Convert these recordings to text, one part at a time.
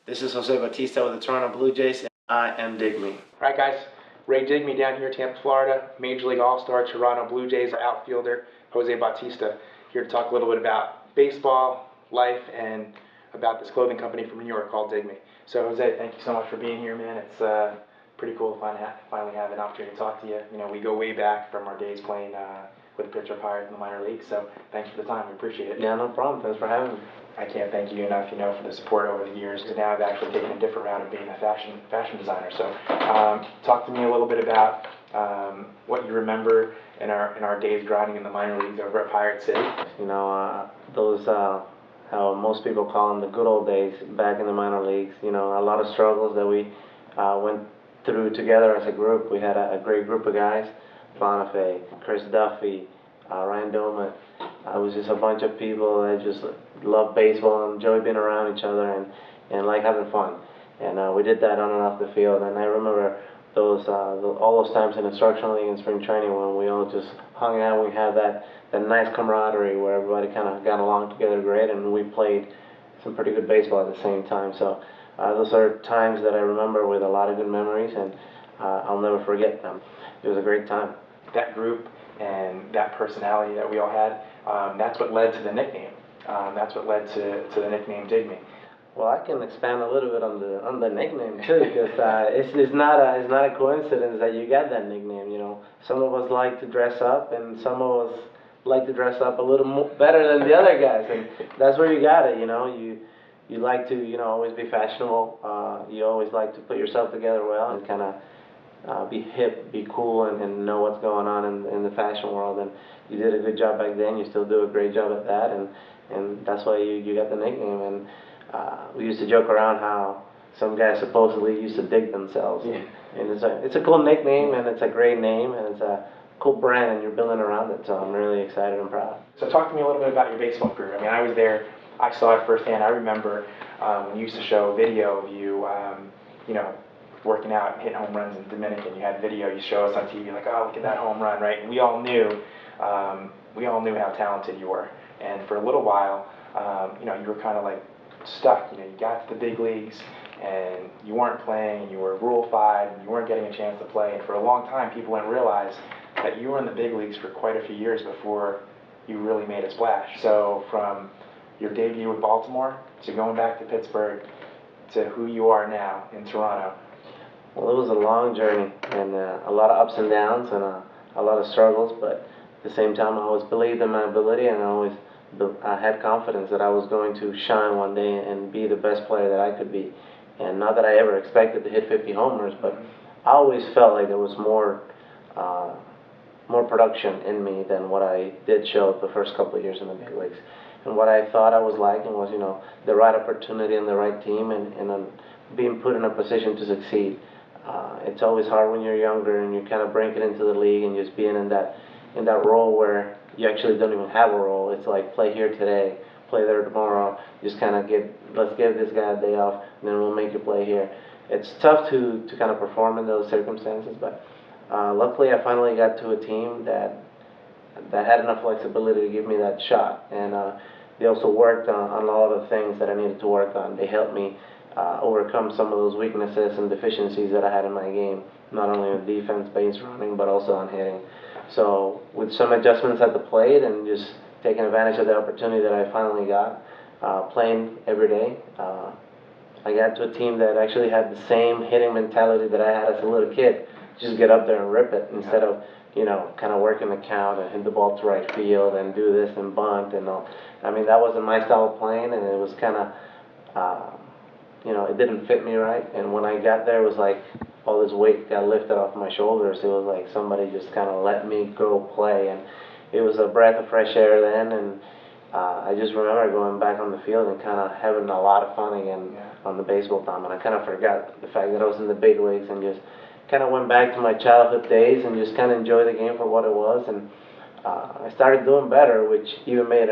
This is Jose Bautista with the Toronto Blue Jays, and I am DIGMI. All right, guys. Ray DIGMI down here, Tampa, Florida. Major League All-Star, Toronto Blue Jays outfielder, Jose Bautista. Here to talk a little bit about baseball, life, and about this clothing company from New York called DIGMI. So, Jose, thank you so much for being here, man. It's pretty cool to finally have an opportunity to talk to you. You know, we go way back from our days playing with the Pittsburgh Pirates in the minor leagues. So, thanks for the time. We appreciate it. Yeah, no problem. Thanks for having me. I can't thank you enough, for the support over the years. Because now I've actually taken a different route of being a fashion designer. So, talk to me a little bit about what you remember in our days grinding in the minor leagues over at Pirate City. You know, those how most people call them the good old days back in the minor leagues. You know, a lot of struggles that we went through together as a group. We had a great group of guys: Bonifay, Chris Duffy, Ryan Doman. It was just a bunch of people that just loved baseball and enjoyed being around each other and like having fun. And we did that on and off the field. And I remember all those times in instructional league and spring training when we all just hung out. We had that nice camaraderie where everybody kind of got along together great, and we played some pretty good baseball at the same time. So those are times that I remember with a lot of good memories, and I'll never forget them. It was a great time. That group and that personality that we all had, that's what led to the nickname. That's what led to the nickname DIGMI. Well, I can expand a little bit on the nickname too, because it's not a coincidence that you got that nickname. You know, some of us like to dress up, and some of us like to dress up a little more, better than the other guys, and that's where you got it. You know, you like to always be fashionable. You always like to put yourself together well and kind of be hip, be cool, and know what's going on in the fashion world. And you did a good job back then. You still do a great job at that, and that's why you got the nickname. And we used to joke around how some guys supposedly used to dig themselves. Yeah. And it's a cool nickname, and it's a great name, and it's a cool brand, and you're building around it. So I'm really excited and proud. So talk to me a little bit about your baseball career. I mean, I was there. I saw it firsthand. I remember when you used to show video of you, working out and hitting home runs in Dominican. You had video. You show us on TV like, oh, look at that home run, right? And we all knew how talented you were. And for a little while, you were kind of like stuck. You got to the big leagues and you weren't playing, and you were Rule 5 and you weren't getting a chance to play. And for a long time, people didn't realize that you were in the big leagues for quite a few years before you really made a splash. So from your debut with Baltimore to going back to Pittsburgh to who you are now in Toronto. Well, it was a long journey, and a lot of ups and downs, and a lot of struggles, but at the same time I always believed in my ability, and I had confidence that I was going to shine one day and be the best player that I could be. And not that I ever expected to hit 50 homers, but I always felt like there was more production in me than what I did show the first couple of years in the big leagues. And what I thought I was lacking was, the right opportunity and the right team, and being put in a position to succeed. It's always hard when you're younger and you're kind of breaking into the league and just being in that role where you actually don't even have a role. It's like, play here today, play there tomorrow. Just kind of let's give this guy a day off, and then we'll make you play here. It's tough to kind of perform in those circumstances, but luckily I finally got to a team that had enough flexibility to give me that shot. And they also worked on a lot of the things that I needed to work on. They helped me overcome some of those weaknesses and deficiencies that I had in my game, not only on defense, base running, but also on hitting. So with some adjustments at the plate and just taking advantage of the opportunity that I finally got, playing every day, I got to a team that actually had the same hitting mentality that I had as a little kid. Just get up there and rip it instead of kind of working the count and hit the ball to right field and do this and bunt and all. I mean, that wasn't my style of playing, and it was kind of it didn't fit me right. And when I got there, it was like all this weight got lifted off my shoulders. It was like somebody just kind of let me go play, and it was a breath of fresh air then. And I just remember going back on the field and kind of having a lot of fun again on the baseball diamond. And I kind of forgot the fact that I was in the big leagues and just kind of went back to my childhood days and just kind of enjoyed the game for what it was. And I started doing better, which even made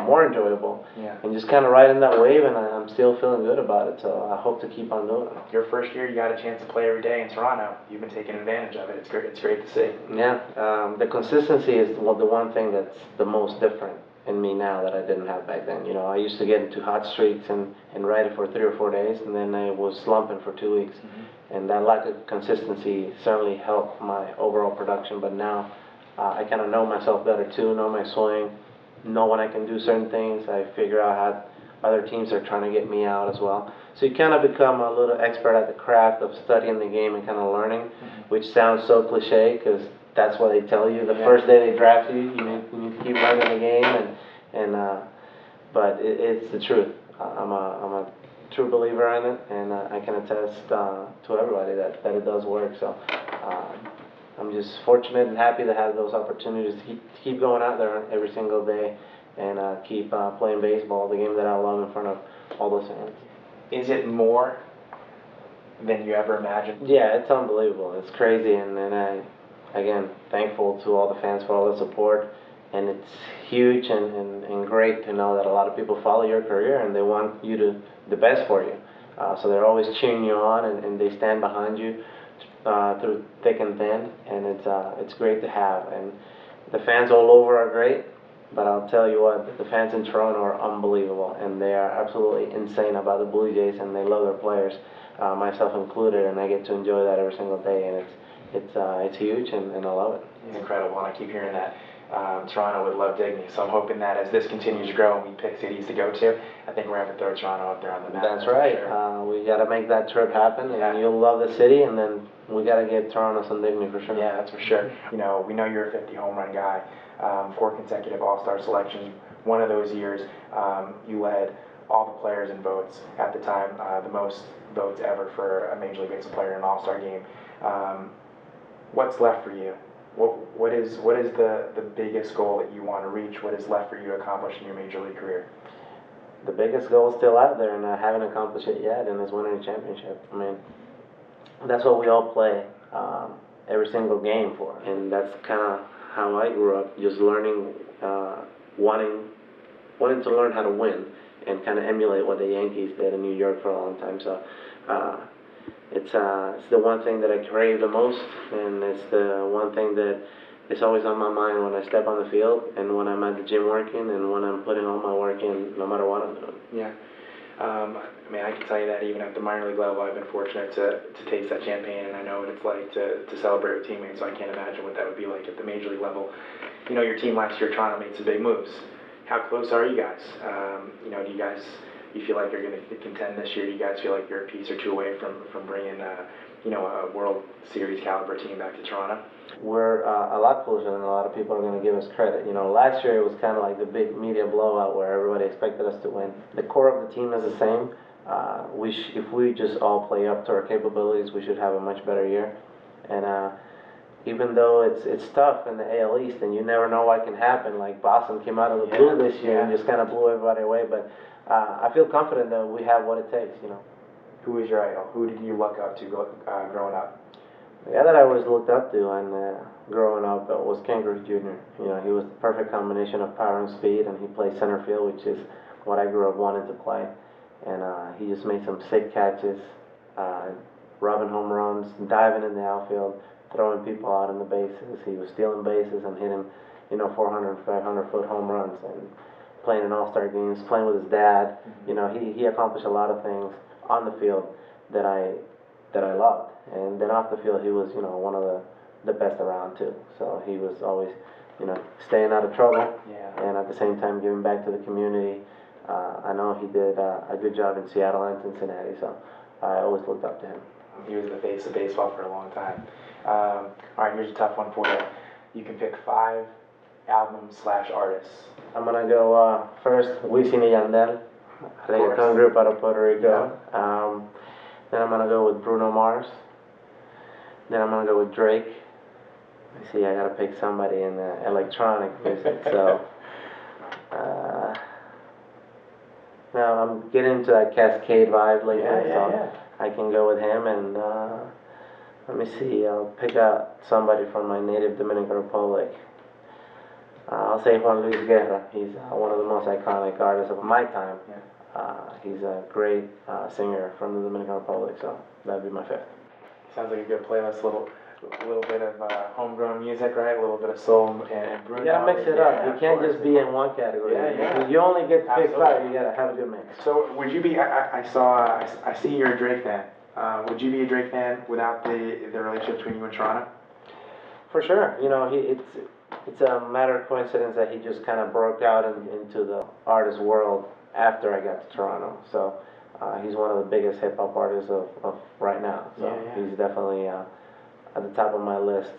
more enjoyable. Yeah. And just kind of riding that wave, and I'm still feeling good about it. So I hope to keep on doing it. Your first year, you got a chance to play every day in Toronto. You've been taking advantage of it. It's great. It's great to see. Yeah, the consistency is the one thing that's the most different in me now that I didn't have back then. You know, I used to get into hot streaks and ride it for 3 or 4 days, and then I was slumping for 2 weeks. And that lack of consistency certainly helped my overall production. But now I kind of know myself better too, know my swing, know when I can do certain things. I figure out how other teams are trying to get me out as well. So you kind of become a little expert at the craft of studying the game and kind of learning, which sounds so cliche because that's what they tell you. The first day they draft you, you need to keep learning the game, but it's the truth. I'm a true believer in it, and I can attest to everybody that it does work. So I'm just fortunate and happy to have those opportunities to keep going out there every single day and keep playing baseball, the game that I love, in front of all those fans. Is it more than you ever imagined? Yeah, it's unbelievable. It's crazy, and I, again, thankful to all the fans for all the support. And it's huge and great to know that a lot of people follow your career and they want you to the best for you. So they're always cheering you on, and they stand behind you through thick and thin, and it's great to have. And the fans all over are great, but I'll tell you what, the fans in Toronto are unbelievable, and they are absolutely insane about the Blue Jays, and they love their players, myself included, and I get to enjoy that every single day, and it's huge, and I love it. It's incredible, and I keep hearing that. Toronto would love DIGMI, so I'm hoping that as this continues to grow and we pick cities to go to, I think we're going to have to throw Toronto up there on the map. That's right. Sure. We got to make that trip happen, and you'll love the city, and then we got to get Toronto some DIGMI for sure. Yeah, that's for sure. You know, we know you're a 50 home run guy, 4 consecutive All-Star selections. One of those years, you led all the players in votes at the time, the most votes ever for a Major League Baseball player in an All-Star game. What's left for you? What is the biggest goal that you want to reach? What is left for you to accomplish in your Major League career? The biggest goal is still out there, and I haven't accomplished it yet, and it's winning a championship. I mean, that's what we all play every single game for, and that's kind of how I grew up, just learning, wanting to learn how to win and kind of emulate what the Yankees did in New York for a long time. So it's the one thing that I crave the most, and it's the one thing that is always on my mind when I step on the field and when I'm at the gym working and when I'm putting all my work in, no matter what I'm doing. Yeah. I mean, I can tell you that even at the minor league level, I've been fortunate to taste that champagne, and I know what it's like to celebrate with teammates, so I can't imagine what that would be like at the major league level. You know, your team last year, Toronto, made some big moves. How close are you guys? You know, do you feel like you're going to contend this year? Do you guys feel like you're a piece or two away from bringing, you know, a World Series caliber team back to Toronto? We're a lot closer than a lot of people are going to give us credit. You know, last year it was kind of like the big media blowout where everybody expected us to win. The core of the team is the same. If we just all play up to our capabilities, we should have a much better year. And even though it's tough in the AL East and you never know what can happen, like Boston came out of the blue this year and just kind of blew everybody away, but I feel confident that we have what it takes, you know. Who is your idol? Who did you look up to growing up? The guy that I always looked up to and growing up was Ken Griffey Jr. You know, he was the perfect combination of power and speed, and he played center field, which is what I grew up wanting to play. And he just made some sick catches, robbing home runs, diving in the outfield, throwing people out in the bases. He was stealing bases and hitting, you know, 400, 500-foot home runs, and playing in all-star games, playing with his dad. You know, he accomplished a lot of things on the field that I loved. And then off the field, he was, you know, one of the best around too. So he was always, you know, staying out of trouble, and at the same time giving back to the community. I know he did a good job in Seattle and Cincinnati, so I always looked up to him. He was the face of baseball for a long time. All right, here's a tough one for you. You can pick 5 albums/artists. I'm gonna go first, Wisin y Yandel, reggaeton group out of Puerto Rico. Yeah. Then I'm gonna go with Bruno Mars. Then I'm gonna go with Drake. I see, I gotta pick somebody in the electronic music, so now I'm getting into that Cascade vibe lately, so I can go with him. And let me see, I'll pick out somebody from my native Dominican Republic. I'll say Juan Luis Guerra. He's one of the most iconic artists of my time. Yeah. He's a great singer from the Dominican Republic, so that'd be my fifth. Sounds like a good playlist. A little bit of homegrown music, right? A little bit of soul and Bruno. You gotta mix it up. You can't just be in one category. Yeah. You only get to pick Absolutely. five. You gotta have a good mix. So would you be? I see you're a Drake fan. Would you be a Drake fan without the relationship between you and Toronto? For sure. You know, it's a matter of coincidence that he just kind of broke out into the artist world after I got to Toronto. So he's one of the biggest hip hop artists of right now. So Yeah. he's definitely at the top of my list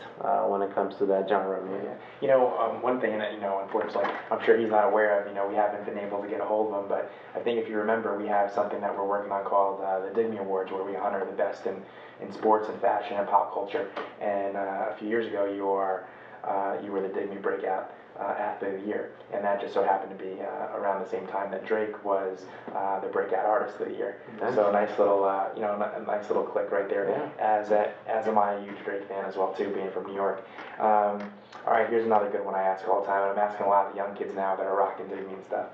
when it comes to that genre of music. You know, one thing that, unfortunately, I'm sure he's not aware of, we haven't been able to get a hold of him, but I think if you remember, we have something that we're working on called the DIGMI Awards, where we honor the best in sports and fashion and pop culture. And a few years ago, you were the DIGMI Breakout Athlete of the Year, and that just so happened to be around the same time that Drake was the Breakout Artist of the Year. Nice. So a nice little, a nice little click right there. Yeah. As am I a huge Drake fan as well too, being from New York. All right, here's another good one I ask all the time, and I'm asking a lot of the young kids now that are rocking DIGMI and stuff.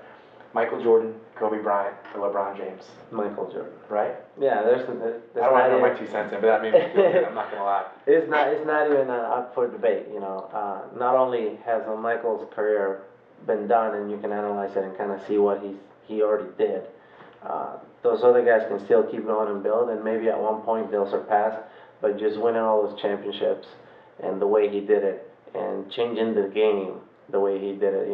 Michael Jordan, Kobe Bryant, or LeBron James? Michael Jordan. Right? Yeah, there's I don't want to throw my 2 cents in, but that made me feel good. I'm not gonna lie. It's not even up for debate. Not only has Michael's career been done, and you can analyze it and kind of see what he already did. Those other guys can still keep going and build, and maybe at one point they'll surpass. But just winning all those championships and the way he did it, and changing the game the way he did it,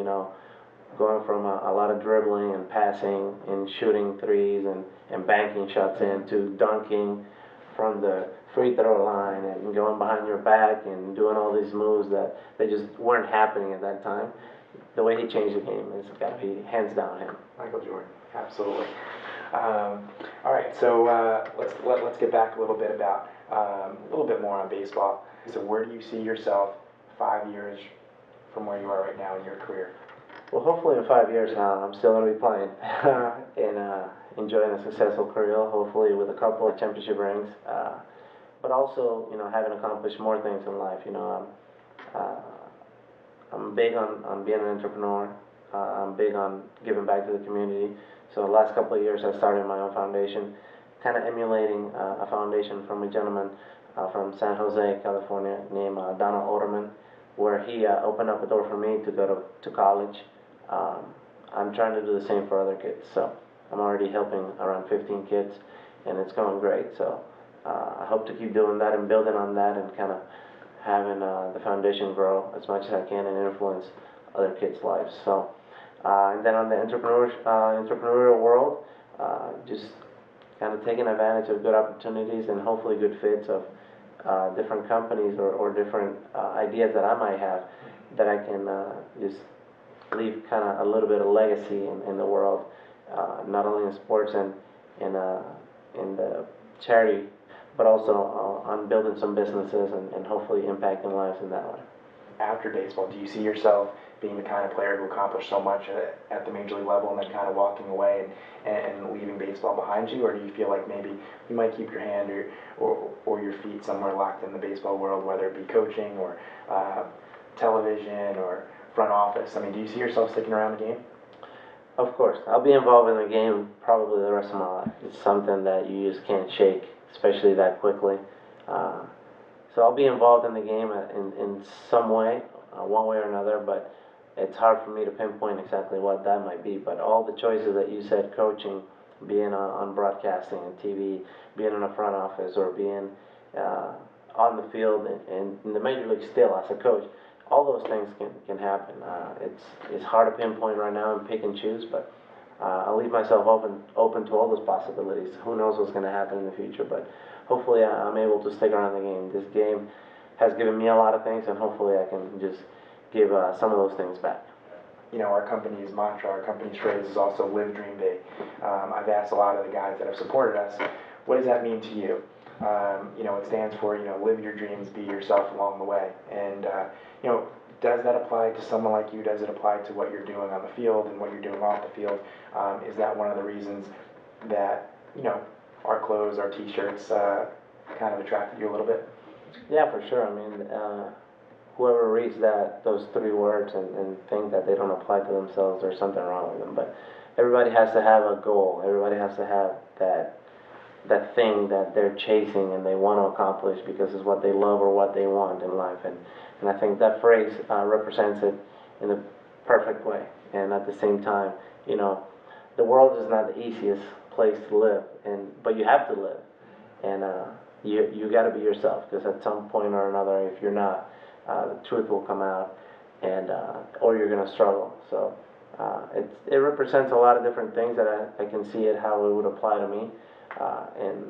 going from a lot of dribbling and passing and shooting threes and banking shots in to dunking from the free throw line and going behind your back and doing all these moves that they just weren't happening at that time. The way he changed the game has got to be hands down him. Michael Jordan, absolutely. All right, so let's get back a little bit about a little bit more on baseball. So where do you see yourself 5 years from where you are right now in your career? Well, hopefully in 5 years now, I'm still going to be playing and enjoying a successful career, hopefully with a couple of championship rings, but also, having accomplished more things in life. I'm big on being an entrepreneur. I'm big on giving back to the community. So the last couple of years, I started my own foundation, kind of emulating a foundation from a gentleman from San Jose, California, named Donald Oderman, where he opened up a door for me to go to college. I'm trying to do the same for other kids, so I'm already helping around 15 kids, and it's going great. So I hope to keep doing that and building on that and kind of having the foundation grow as much as I can and influence other kids' lives. So, and then on the entrepreneurial world, just kind of taking advantage of good opportunities and hopefully good fits of different companies or different ideas that I might have that I can just leave kind of a little bit of legacy in the world, not only in sports and in the charity, but also on building some businesses and hopefully impacting lives in that way. After baseball, do you see yourself being the kind of player who accomplished so much at the major league level and then kind of walking away and leaving baseball behind you, or do you feel like maybe you might keep your hand or your feet somewhere locked in the baseball world, whether it be coaching or television or front office? I mean, do you see yourself sticking around the game? Of course. I'll be involved in the game probably the rest of my life. It's something that you just can't shake, especially that quickly. So I'll be involved in the game in some way, one way or another, but it's hard for me to pinpoint exactly what that might be. But all the choices that you said, coaching, being on broadcasting and TV, being in a front office, or being on the field and in the major league still as a coach, all those things can happen. It's hard to pinpoint right now and pick and choose, but I'll leave myself open to all those possibilities. Who knows what's going to happen in the future, but hopefully I'm able to stick around the game. This game has given me a lot of things, and hopefully I can just give some of those things back. Our company's mantra, our company's phrase is also live, dream big. I've asked a lot of the guys that have supported us, what does that mean to you? It stands for, live your dreams, be yourself along the way. And, does that apply to someone like you? Does it apply to what you're doing on the field and what you're doing off the field? Is that one of the reasons that, our clothes, our t-shirts kind of attracted you a little bit? Yeah, for sure. I mean, whoever reads those 3 words and think that they don't apply to themselves, there's something wrong with them. But everybody has to have a goal. Everybody has to have that thing that they're chasing and they want to accomplish because it's what they love or what they want in life. And I think that phrase represents it in the perfect way. And at the same time, you know, the world is not the easiest place to live, but you have to live. And you got to be yourself, because at some point or another, if you're not, the truth will come out, and or you're going to struggle. So it represents a lot of different things that I can see it how it would apply to me. And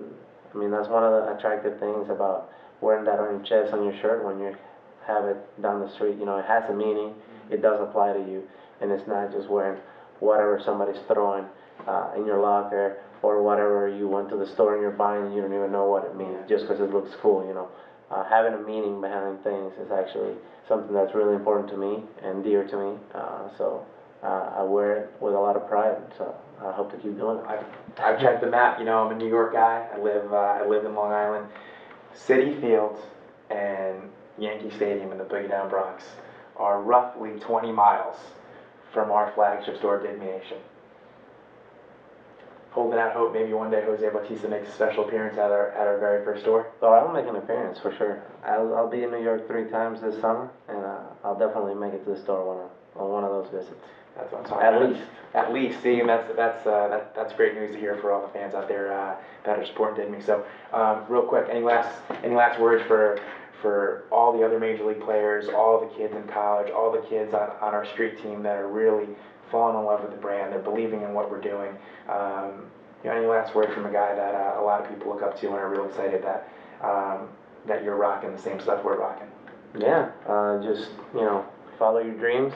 I mean, that's one of the attractive things about wearing that on your chest, on your shirt, when you have it down the street. You know, it has a meaning. It does apply to you, and it's not just wearing whatever somebody's throwing in your locker, or whatever you went to the store and you're buying and you don't even know what it means just because it looks cool. You know, having a meaning behind things is actually something that's really important to me and dear to me. So I wear it with a lot of pride. So I hope to keep doing it. I've checked the map. You know, I'm a New York guy. I live in Long Island. Citi Field and Yankee Stadium in the Boogie Down Bronx are roughly 20 miles from our flagship store, DIGMI Nation. Holding out hope maybe one day Jose Bautista makes a special appearance at our very first store. Oh, I'll make an appearance for sure. I'll be in New York 3 times this summer, and I'll definitely make it to the store on one of those visits. That's what I'm talking about. At least. At least. See, and that's great news to hear for all the fans out there that are supporting DIGMI. So, real quick, any last words for all the other major league players, all the kids in college, all the kids on our street team that are really falling in love with the brand, they're believing in what we're doing. You know, any last word from a guy that a lot of people look up to and are real excited that you're rocking the same stuff we're rocking? Yeah, just, you know, follow your dreams.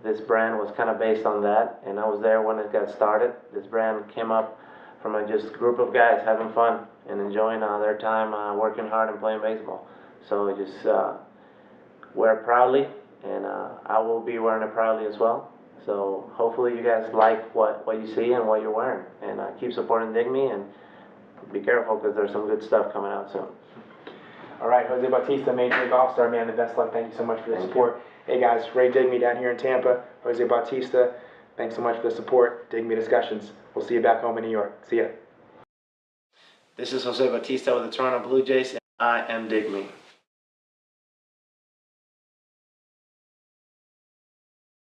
This brand was kind of based on that, and I was there when it got started. This brand came up from a just group of guys having fun and enjoying their time working hard and playing baseball. So just wear it proudly, and I will be wearing it proudly as well. So hopefully you guys like what you see and what you're wearing, and keep supporting DIGMI, and be careful because there's some good stuff coming out soon. All right, Jose Bautista, Major League All-Star, man, the best luck. Thank you so much for the support. Hey guys, Ray DIGMI down here in Tampa. Jose Bautista, thanks so much for the support. DIGMI Discussions. We'll see you back home in New York. See ya. This is Jose Bautista with the Toronto Blue Jays, and I am DIGMI.